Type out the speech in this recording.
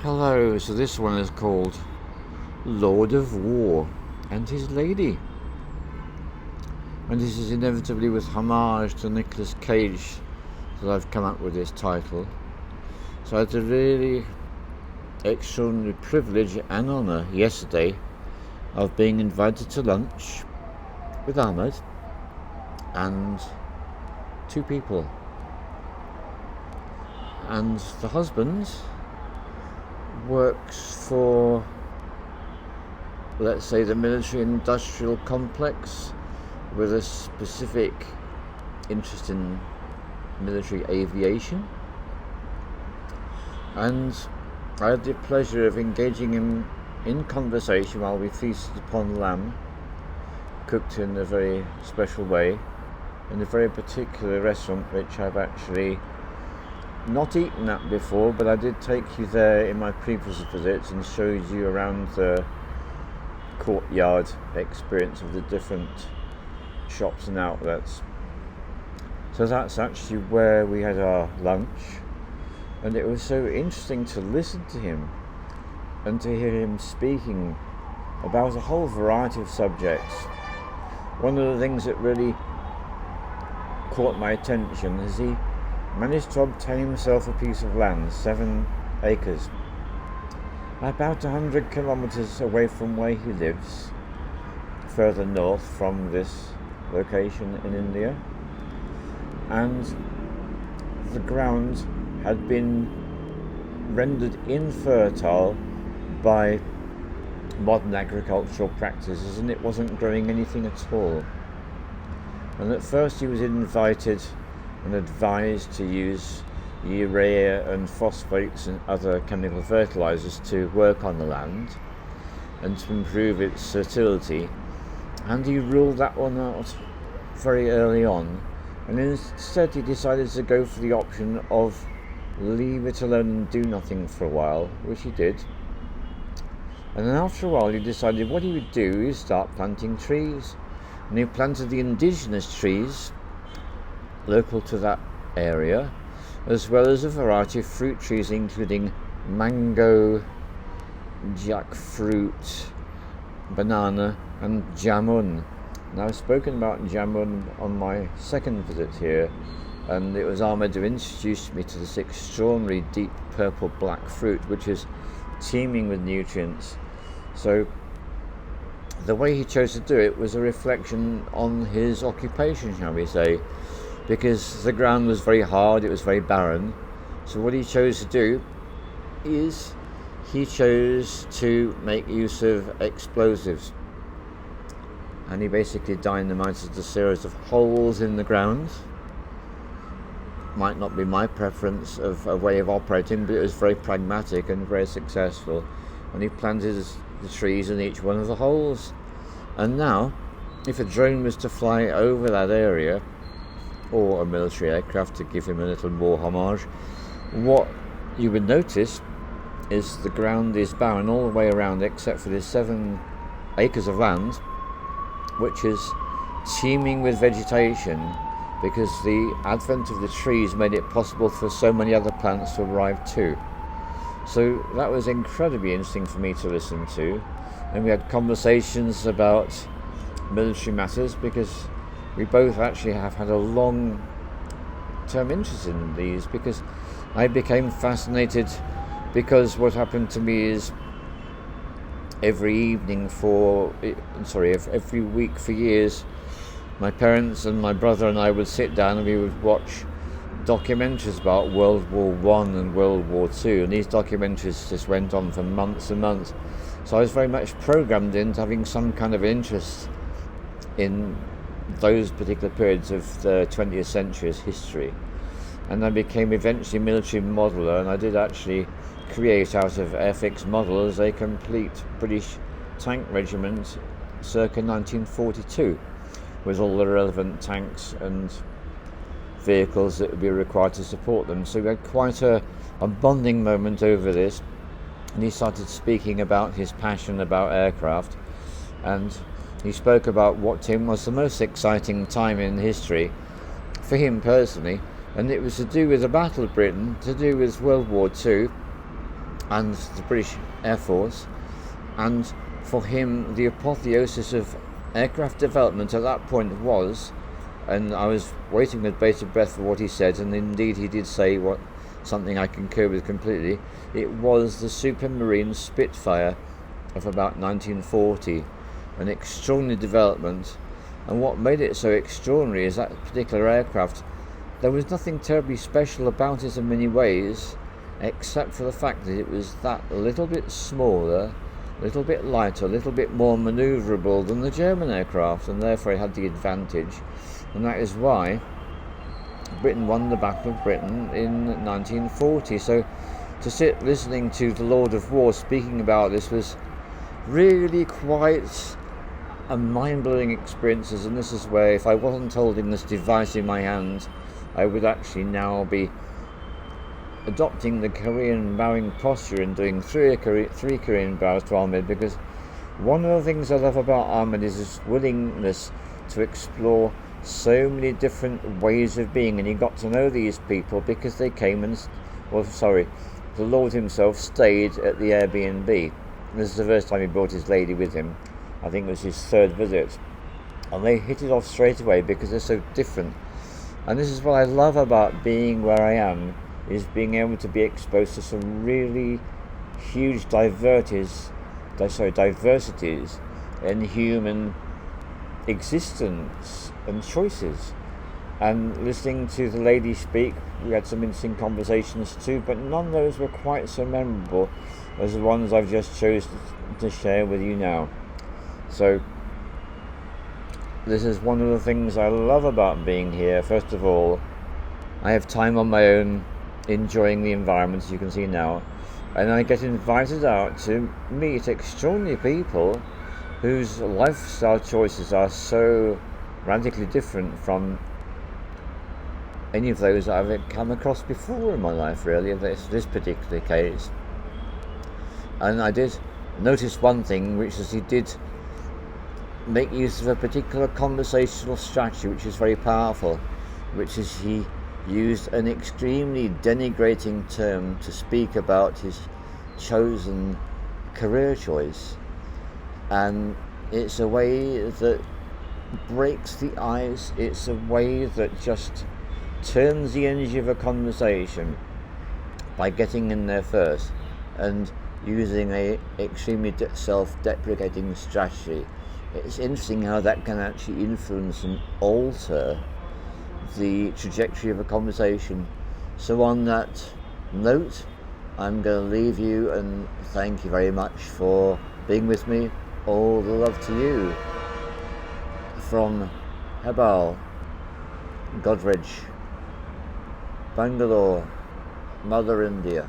Hello, so this one is called Lord of War and His Lady. And this is inevitably with homage to Nicolas Cage that I've come up with this title. So I had the really extraordinary privilege and honour yesterday of being invited to lunch with Ahmed and two people. And the husband works for, let's say, the military industrial complex with a specific interest in military aviation, and I had the pleasure of engaging him in conversation while we feasted upon lamb cooked in a very special way in a very particular restaurant which I've actually not eaten at before, but I did take you there in my previous visits and showed you around the courtyard experience of the different shops and outlets. So that's actually where we had our lunch, and it was so interesting to listen to him and to hear him speaking about a whole variety of subjects. One of the things that really caught my attention is he managed to obtain himself a piece of land, 7 acres, about 100 kilometers away from where he lives, further north from this location in India. And the ground had been rendered infertile by modern agricultural practices, and it wasn't growing anything at all. And at first he was invited and advised to use urea and phosphates and other chemical fertilizers to work on the land and to improve its fertility, and he ruled that one out very early on, and instead he decided to go for the option of leave it alone and do nothing for a while, which he did. And then after a while he decided what he would do is start planting trees, and he planted the indigenous trees local to that area, as well as a variety of fruit trees including mango, jackfruit, banana and jamun. Now, I've spoken about jamun on my second visit here, and it was Ahmed who introduced me to this extraordinary deep purple black fruit which is teeming with nutrients. So the way he chose to do it was a reflection on his occupation, shall we say, because the ground was very hard, it was very barren. So what he chose to do is he chose to make use of explosives, and he basically dynamited a series of holes in the ground. Might not be my preference of a way of operating, but it was very pragmatic and very successful, and he planted the trees in each one of the holes. And now if a drone was to fly over that area, or a military aircraft, to give him a little more homage, what you would notice is the ground is barren all the way around except for this 7 acres of land, which is teeming with vegetation because the advent of the trees made it possible for so many other plants to arrive too. So that was incredibly interesting for me to listen to, and we had conversations about military matters because we both actually have had a long-term interest in these, because I became fascinated because what happened to me is every week for years, my parents and my brother and I would sit down and we would watch documentaries about World War I and World War II, and these documentaries just went on for months and months. So I was very much programmed into having some kind of interest in those particular periods of the 20th century's history. And I became eventually a military modeller, and I did actually create out of airfix models a complete British tank regiment circa 1942 with all the relevant tanks and vehicles that would be required to support them. So we had quite a bonding moment over this, and he started speaking about his passion about aircraft, and he spoke about what to him was the most exciting time in history for him personally, and it was to do with the Battle of Britain, to do with World War II, and the British Air Force. And for him, the apotheosis of aircraft development at that point was, and I was waiting with bated breath for what he said, and indeed he did say something I concur with completely. It was the Supermarine Spitfire of about 1940, an extraordinary development. And what made it so extraordinary is that particular aircraft, there was nothing terribly special about it in many ways, except for the fact that it was that little bit smaller, a little bit lighter, a little bit more manoeuvrable than the German aircraft, and therefore it had the advantage. And that is why Britain won the Battle of Britain in 1940. So to sit listening to the Lord of War speaking about this was really quite a mind-blowing experience. And this is where, if I wasn't holding this device in my hand, I would actually now be adopting the Korean bowing posture and doing three Korean bows to Ahmed, because one of the things I love about Ahmed is his willingness to explore so many different ways of being, and he got to know these people because they came and, the Lord himself stayed at the Airbnb. This is the first time he brought his lady with him. I think it was his third visit, and they hit it off straight away because they're so different. And this is what I love about being where I am, is being able to be exposed to some really huge diversities in human existence and choices. And listening to the lady speak, we had some interesting conversations too, but none of those were quite so memorable as the ones I've just chosen to share with you now. So this is one of the things I love about being here. First of all, I have time on my own, enjoying the environment, as you can see now, and I get invited out to meet extraordinary people whose lifestyle choices are so radically different from any of those I've come across before in my life, really, this particular case. And I did notice one thing, which is he did make use of a particular conversational strategy which is very powerful, which is he used an extremely denigrating term to speak about his chosen career choice. And it's a way that breaks the ice, it's a way that just turns the energy of a conversation by getting in there first and using a extremely self-deprecating strategy. It's interesting how that can actually influence and alter the trajectory of a conversation. So on that note, I'm going to leave you and thank you very much for being with me. All the love to you from Hebal, Godrej, Bangalore, Mother India.